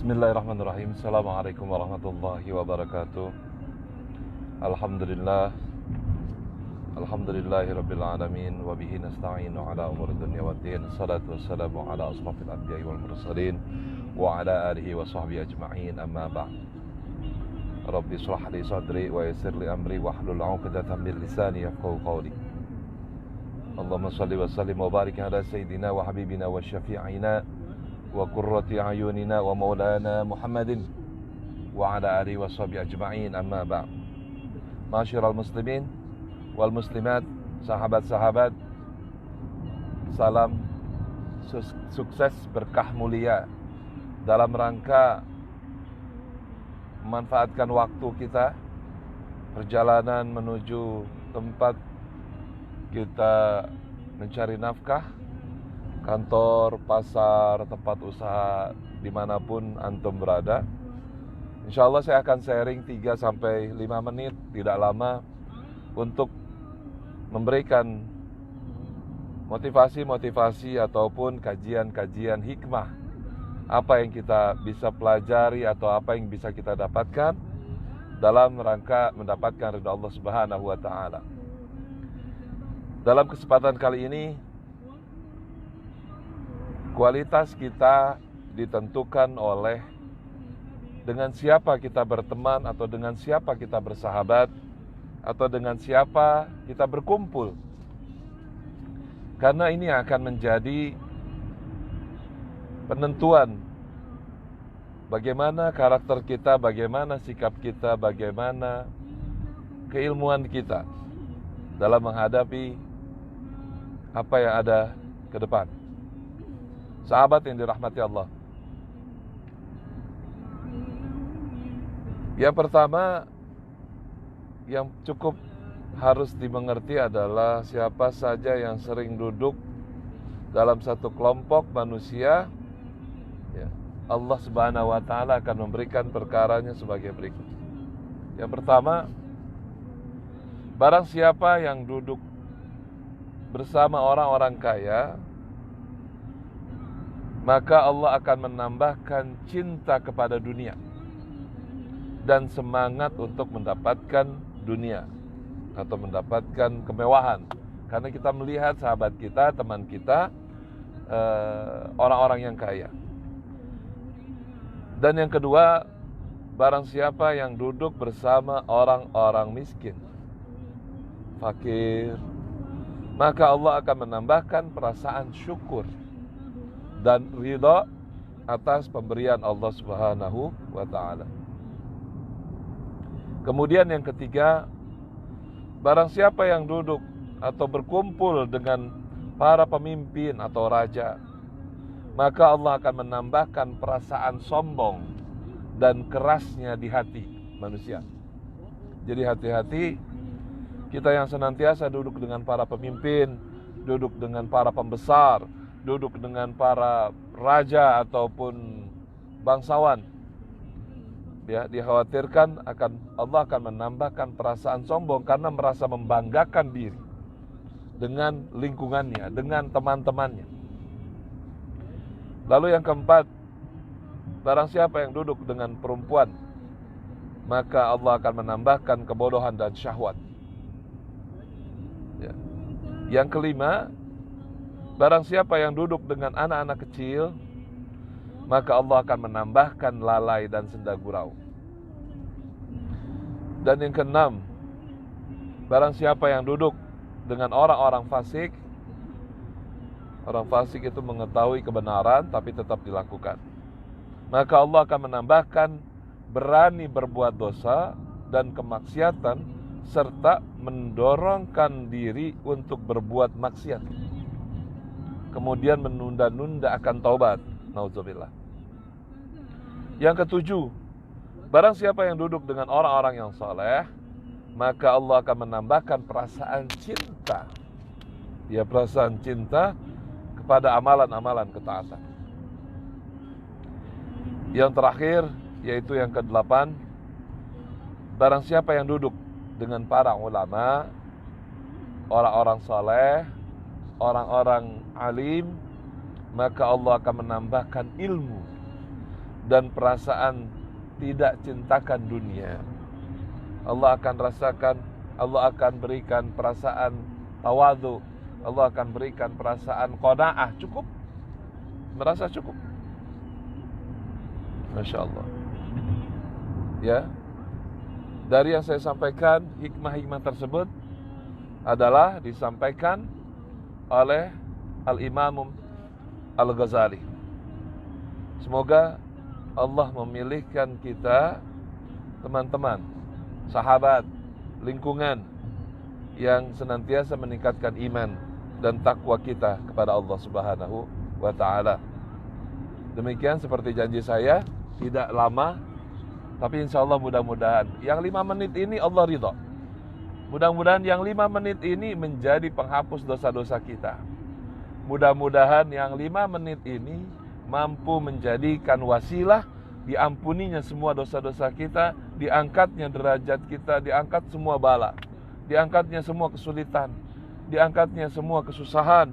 Bismillahirrahmanirrahim. Assalamualaikum warahmatullahi wabarakatuh. Alhamdulillah. Alhamdulillahi rabbil alamin. Wa bihi nasta'inu ala umuri dunya waddin. Salatu wassalamu ala asrafil anbiya'i wal mursalin wa ala alihi wa sahbihi ajma'in. Amma ba'd. Rabbi shrah li sadri wa yassir li amri wahlul 'uqdatam min lisani yafqahu qawli. Allahumma shalli wa sallim wa barik ala sayyidina wa habibina wa syafi'ina wa qurrati ayunina wa maulana Muhammadin wa ala alihi wa sahbihi ajma'in. Amma ba'd. Masyiral muslimin wal muslimat, sahabat-sahabat, salam sukses berkah mulia dalam rangka memanfaatkan waktu kita perjalanan menuju tempat kita mencari nafkah, kantor, pasar, tempat usaha, dimanapun antum berada. InsyaAllah saya akan sharing 3-5 menit, tidak lama, untuk memberikan motivasi-motivasi ataupun kajian-kajian hikmah, apa yang kita bisa pelajari atau apa yang bisa kita dapatkan dalam rangka mendapatkan ridha Allah Subhanahu wa Ta'ala. Dalam kesempatan kali ini, kualitas kita ditentukan oleh dengan siapa kita berteman, atau dengan siapa kita bersahabat, atau dengan siapa kita berkumpul. Karena ini akan menjadi penentuan bagaimana karakter kita, bagaimana sikap kita, bagaimana keilmuan kita dalam menghadapi apa yang ada ke depan. Sahabat yang dirahmati Allah, yang pertama yang cukup harus dimengerti adalah siapa saja yang sering duduk dalam satu kelompok manusia, ya, Allah Subhanahu wa Ta'ala akan memberikan perkaranya sebagai berikut. Yang pertama, barang siapa yang duduk bersama orang-orang kaya, maka Allah akan menambahkan cinta kepada dunia dan semangat untuk mendapatkan dunia atau mendapatkan kemewahan. Karena kita melihat sahabat kita, teman kita, orang-orang yang kaya. Dan yang kedua, barang siapa yang duduk bersama orang-orang miskin, fakir, maka Allah akan menambahkan perasaan syukur dan ridha atas pemberian Allah Subhanahu wa Ta'ala. Kemudian yang ketiga, barang siapa yang duduk atau berkumpul dengan para pemimpin atau raja, maka Allah akan menambahkan perasaan sombong dan kerasnya di hati manusia. Jadi hati-hati kita yang senantiasa duduk dengan para pemimpin, duduk dengan para pembesar, duduk dengan para raja ataupun bangsawan, ya, dikhawatirkan Allah akan menambahkan perasaan sombong karena merasa membanggakan diri dengan lingkungannya, dengan teman-temannya. Lalu yang keempat, barang siapa yang duduk dengan perempuan, maka Allah akan menambahkan kebodohan dan syahwat. Ya. Yang kelima, barang siapa yang duduk dengan anak-anak kecil, maka Allah akan menambahkan lalai dan senda gurau. Dan yang keenam, barang siapa yang duduk dengan orang-orang fasik, orang fasik itu mengetahui kebenaran tapi tetap dilakukan, maka Allah akan menambahkan berani berbuat dosa dan kemaksiatan serta mendorongkan diri untuk berbuat maksiat, kemudian menunda-nunda akan taubat. Nauzubillah. Yang ketujuh, barang siapa yang duduk dengan orang-orang yang saleh, maka Allah akan menambahkan perasaan cinta, ya, perasaan cinta kepada amalan-amalan ketaatan. Yang terakhir, yaitu yang ke-8, barang siapa yang duduk dengan para ulama, orang-orang saleh, orang-orang alim, maka Allah akan menambahkan ilmu dan perasaan tidak cintakan dunia. Allah akan rasakan, Allah akan berikan perasaan tawadhu, Allah akan berikan perasaan qanaah, cukup, merasa cukup. Masya Allah. Ya, dari yang saya sampaikan, hikmah-hikmah tersebut adalah disampaikan oleh Al-Imam Al-Ghazali. Semoga Allah memilihkan kita, teman-teman, sahabat, lingkungan yang senantiasa meningkatkan iman dan takwa kita kepada Allah Subhanahu wa ta'ala. Demikian seperti janji saya, tidak lama, tapi insya Allah mudah-mudahan yang 5 menit ini Allah ridha. Mudah-mudahan yang 5 menit ini menjadi penghapus dosa-dosa kita. Mudah-mudahan yang 5 menit ini mampu menjadikan wasilah diampuninya semua dosa-dosa kita, diangkatnya derajat kita, diangkat semua bala, diangkatnya semua kesulitan, diangkatnya semua kesusahan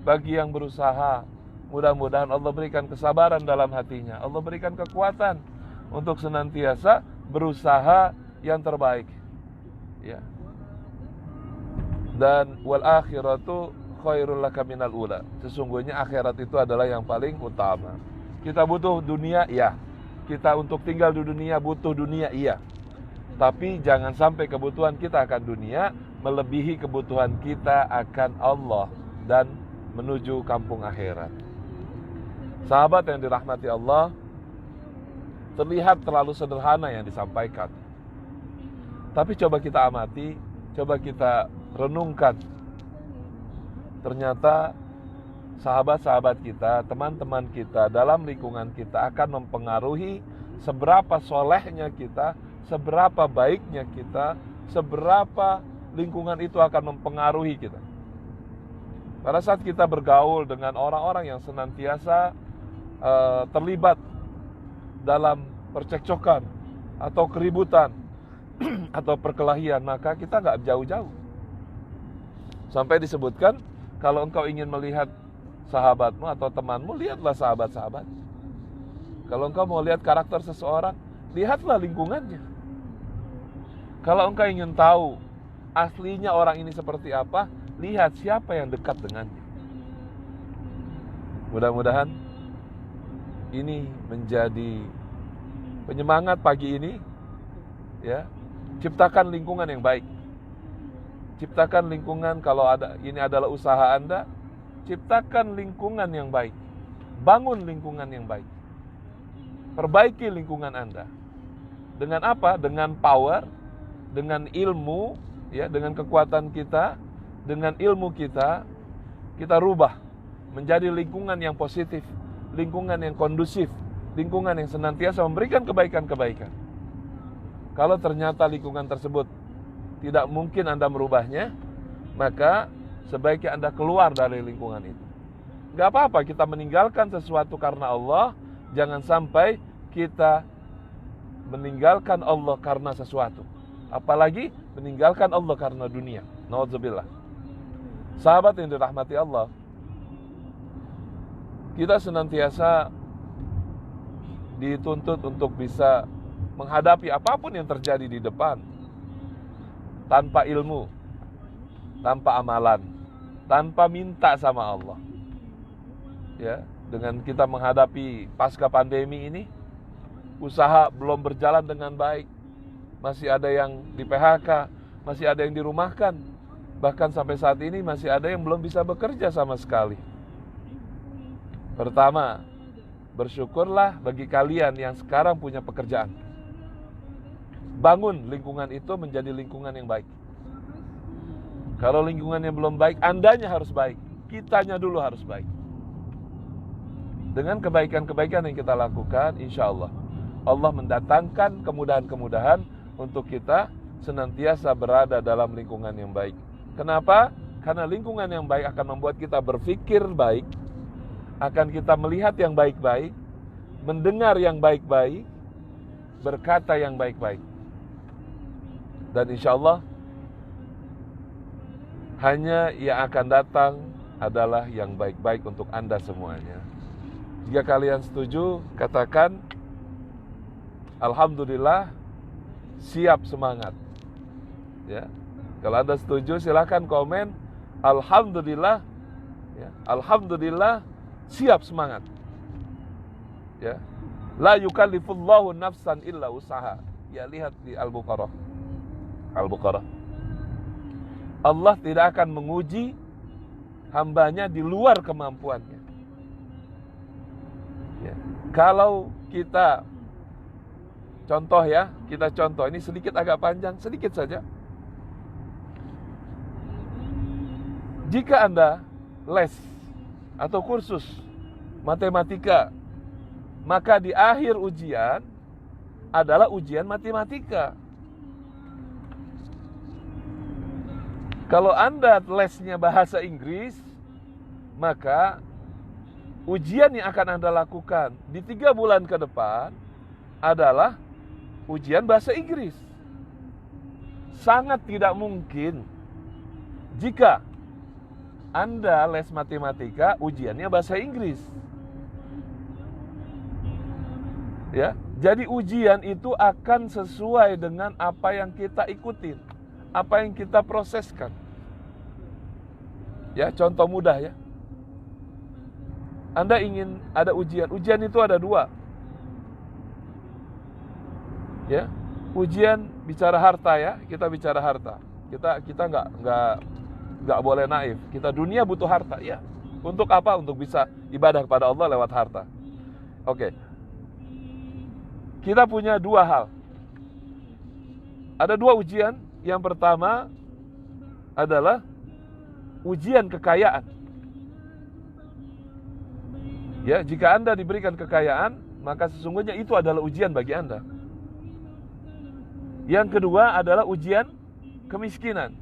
bagi yang berusaha. Mudah-mudahan Allah berikan kesabaran dalam hatinya, Allah berikan kekuatan untuk senantiasa berusaha yang terbaik. Ya. Dan wal akhiratu khairul laka minal ula. Sesungguhnya akhirat itu adalah yang paling utama. Kita butuh dunia, iya. Kita untuk tinggal di dunia butuh dunia, iya. Tapi jangan sampai kebutuhan kita akan dunia melebihi kebutuhan kita akan Allah dan menuju kampung akhirat. Sahabat yang dirahmati Allah, terlihat terlalu sederhana yang disampaikan. Tapi coba kita amati, coba kita renungkan. Ternyata sahabat-sahabat kita, teman-teman kita dalam lingkungan kita akan mempengaruhi seberapa solehnya kita, seberapa baiknya kita, seberapa lingkungan itu akan mempengaruhi kita. Pada saat kita bergaul dengan orang-orang yang senantiasa terlibat dalam percekcokan atau keributan atau perkelahian, maka kita nggak jauh-jauh. Sampai disebutkan, kalau engkau ingin melihat sahabatmu atau temanmu, lihatlah sahabat-sahabat. Kalau engkau mau lihat karakter seseorang, lihatlah lingkungannya. Kalau engkau ingin tahu aslinya orang ini seperti apa, lihat siapa yang dekat dengannya. Mudah-mudahan ini menjadi penyemangat pagi ini, ya. Ciptakan lingkungan yang baik. Ciptakan lingkungan, kalau ini adalah usaha Anda, ciptakan lingkungan yang baik. Bangun lingkungan yang baik. Perbaiki lingkungan Anda. Dengan apa? Dengan power, dengan ilmu, ya, dengan kekuatan kita, dengan ilmu kita rubah menjadi lingkungan yang positif, lingkungan yang kondusif, lingkungan yang senantiasa memberikan kebaikan-kebaikan. Kalau ternyata lingkungan tersebut tidak mungkin Anda merubahnya, maka sebaiknya Anda keluar dari lingkungan itu. Gak apa-apa kita meninggalkan sesuatu karena Allah, jangan sampai kita meninggalkan Allah karena sesuatu. Apalagi meninggalkan Allah karena dunia. Na'udzubillah. Sahabat yang dirahmati Allah, kita senantiasa dituntut untuk bisa menghadapi apapun yang terjadi di depan. Tanpa ilmu, tanpa amalan, tanpa minta sama Allah. Ya, dengan kita menghadapi pasca pandemi ini, usaha belum berjalan dengan baik. Masih ada yang di PHK, masih ada yang dirumahkan. Bahkan sampai saat ini masih ada yang belum bisa bekerja sama sekali. Pertama, bersyukurlah bagi kalian yang sekarang punya pekerjaan. Bangun lingkungan itu menjadi lingkungan yang baik. Kalau lingkungannya belum baik, Andanya harus baik. Kitanya dulu harus baik. Dengan kebaikan-kebaikan yang kita lakukan, insya Allah, Allah mendatangkan kemudahan-kemudahan untuk kita senantiasa berada dalam lingkungan yang baik. Kenapa? Karena lingkungan yang baik akan membuat kita berpikir baik, akan kita melihat yang baik-baik, mendengar yang baik-baik, berkata yang baik-baik. Dan insya Allah hanya yang akan datang adalah yang baik-baik untuk Anda semuanya. Jika kalian setuju, katakan Alhamdulillah, siap semangat. Ya. Kalau Anda setuju silahkan komen. Alhamdulillah, ya. Alhamdulillah, siap semangat. Ya. La yukallifullahu nafsan illa usaha. Ya, lihat di Al-Baqarah. Allah tidak akan menguji hambanya di luar kemampuannya. Ya. Kalau kita contoh, ini sedikit agak panjang, sedikit saja. Jika Anda les atau kursus matematika, maka di akhir ujian adalah ujian matematika. Kalau Anda lesnya bahasa Inggris, maka ujian yang akan Anda lakukan di 3 bulan ke depan adalah ujian bahasa Inggris. Sangat tidak mungkin jika Anda les matematika, ujiannya bahasa Inggris. Ya, jadi ujian itu akan sesuai dengan apa yang kita ikutin, apa yang kita proseskan. Ya, contoh mudah ya. Anda ingin ada ujian itu ada 2. Ya, ujian bicara harta ya, kita bicara harta. Kita nggak boleh naif. Kita dunia butuh harta ya. Untuk apa? Untuk bisa ibadah kepada Allah lewat harta. Oke. Kita punya 2 hal. Ada 2 ujian. Yang pertama adalah ujian kekayaan. Ya, jika Anda diberikan kekayaan, maka sesungguhnya itu adalah ujian bagi Anda. Yang kedua adalah ujian kemiskinan.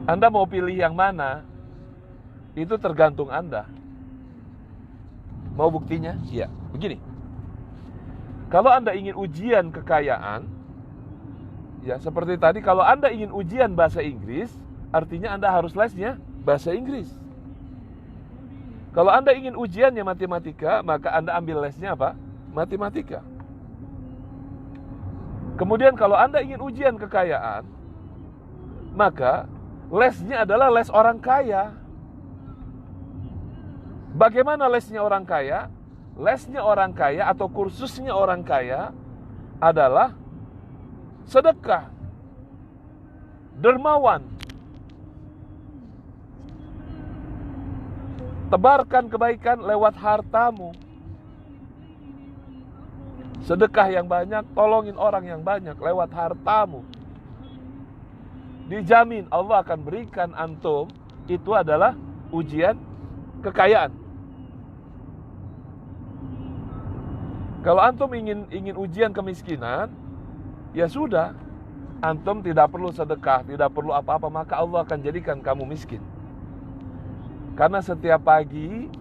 Anda mau pilih yang mana? Itu tergantung Anda. Mau buktinya? Iya, begini. Kalau Anda ingin ujian kekayaan, ya seperti tadi, kalau Anda ingin ujian bahasa Inggris, artinya Anda harus lesnya bahasa Inggris. Kalau Anda ingin ujiannya matematika, maka Anda ambil lesnya apa? Matematika. Kemudian kalau Anda ingin ujian kekayaan, maka lesnya adalah les orang kaya. Bagaimana lesnya orang kaya? Lesnya orang kaya atau kursusnya orang kaya adalah sedekah, dermawan, tebarkan kebaikan lewat hartamu. Sedekah yang banyak, tolongin orang yang banyak lewat hartamu. Dijamin Allah akan berikan antum, itu adalah ujian kekayaan. Kalau antum ingin ujian kemiskinan, ya sudah, antum tidak perlu sedekah, tidak perlu apa-apa, maka Allah akan jadikan kamu miskin. Karena setiap pagi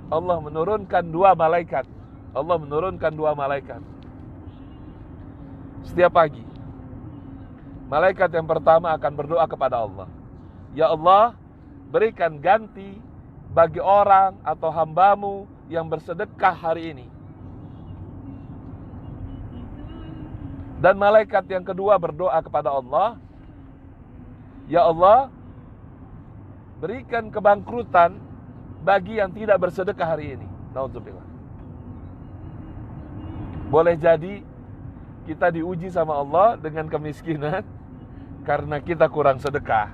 Allah menurunkan 2 malaikat. Allah menurunkan 2 malaikat. Setiap pagi. Malaikat yang pertama akan berdoa kepada Allah. Ya Allah, berikan ganti bagi orang atau hambamu yang bersedekah hari ini. Dan malaikat yang kedua berdoa kepada Allah. Ya Allah, berikan kebangkrutan bagi yang tidak bersedekah hari ini. Naudzubillah. Boleh jadi kita diuji sama Allah dengan kemiskinan karena kita kurang sedekah.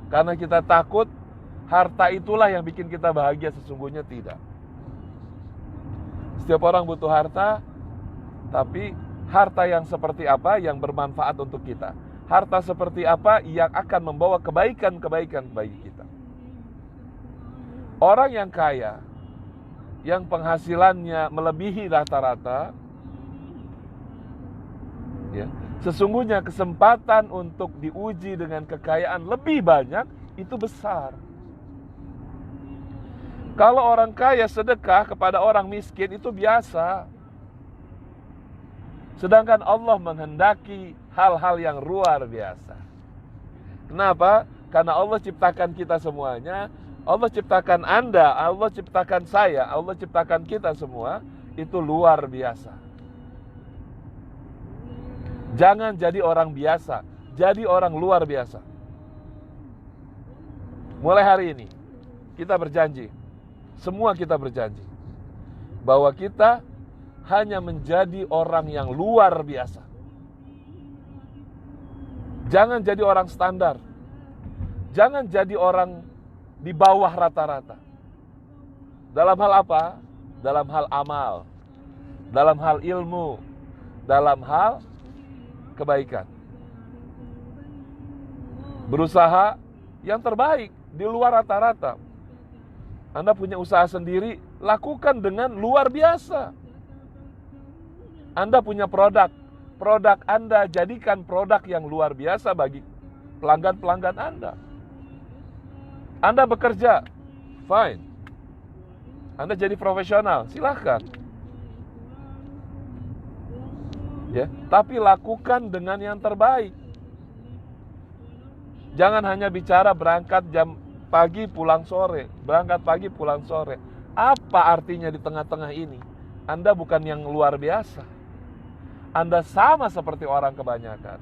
Karena kita takut harta itulah yang bikin kita bahagia, sesungguhnya tidak. Setiap orang butuh harta, tapi harta yang seperti apa yang bermanfaat untuk kita? Harta seperti apa yang akan membawa kebaikan-kebaikan bagi kita? Orang yang kaya, yang penghasilannya melebihi rata-rata, ya, sesungguhnya kesempatan untuk diuji dengan kekayaan lebih banyak itu besar. Kalau orang kaya sedekah kepada orang miskin itu biasa. Sedangkan Allah menghendaki hal-hal yang luar biasa. Kenapa? Karena Allah ciptakan kita semuanya. Allah ciptakan Anda, Allah ciptakan saya, Allah ciptakan kita semua itu luar biasa. Jangan jadi orang biasa, jadi orang luar biasa. Mulai hari ini kita berjanji, semua kita berjanji bahwa kita hanya menjadi orang yang luar biasa. Jangan jadi orang standar. Jangan jadi orang di bawah rata-rata. Dalam hal apa? Dalam hal amal, dalam hal ilmu, dalam hal kebaikan. Berusaha yang terbaik di luar rata-rata. Anda punya usaha sendiri, lakukan dengan luar biasa. Anda punya produk Anda jadikan produk yang luar biasa bagi pelanggan-pelanggan Anda. Anda bekerja, fine. Anda jadi profesional, silahkan. Ya, tapi lakukan dengan yang terbaik. Jangan hanya bicara berangkat jam pagi pulang sore, berangkat pagi pulang sore. Apa artinya di tengah-tengah ini? Anda bukan yang luar biasa. Anda sama seperti orang kebanyakan.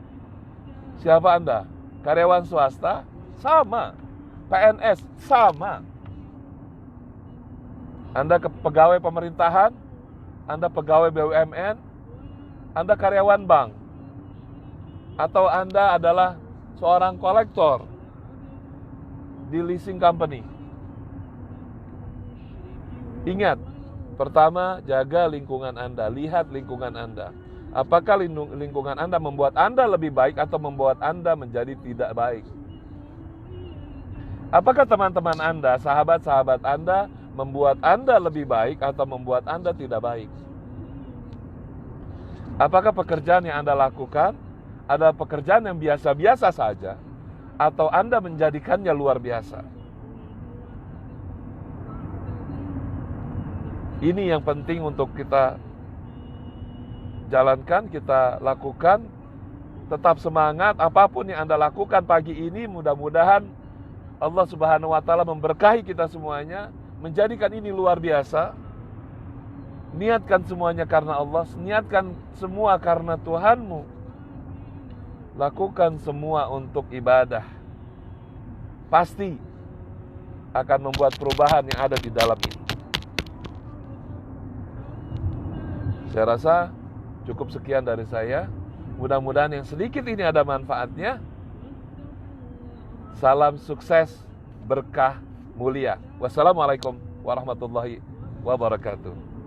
Siapa Anda? Karyawan swasta? Sama. PNS? Sama. Anda pegawai pemerintahan? Anda pegawai BUMN? Anda karyawan bank? Atau Anda adalah seorang kolektor di leasing company? Ingat, pertama, jaga lingkungan Anda, lihat lingkungan Anda. Apakah lingkungan Anda membuat Anda lebih baik atau membuat Anda menjadi tidak baik? Apakah teman-teman Anda, sahabat-sahabat Anda membuat Anda lebih baik atau membuat Anda tidak baik? Apakah pekerjaan yang Anda lakukan adalah pekerjaan yang biasa-biasa saja atau Anda menjadikannya luar biasa? Ini yang penting untuk kita jalankan, kita lakukan. Tetap semangat, apapun yang Anda lakukan pagi ini, mudah-mudahan Allah Subhanahu wa Ta'ala memberkahi kita semuanya, menjadikan ini luar biasa. Niatkan semuanya karena Allah, niatkan semua karena Tuhanmu. Lakukan semua untuk ibadah. Pasti akan membuat perubahan yang ada di dalam ini. Saya rasa cukup sekian dari saya. Mudah-mudahan yang sedikit ini ada manfaatnya. Salam sukses, berkah, mulia. Wassalamualaikum warahmatullahi wabarakatuh.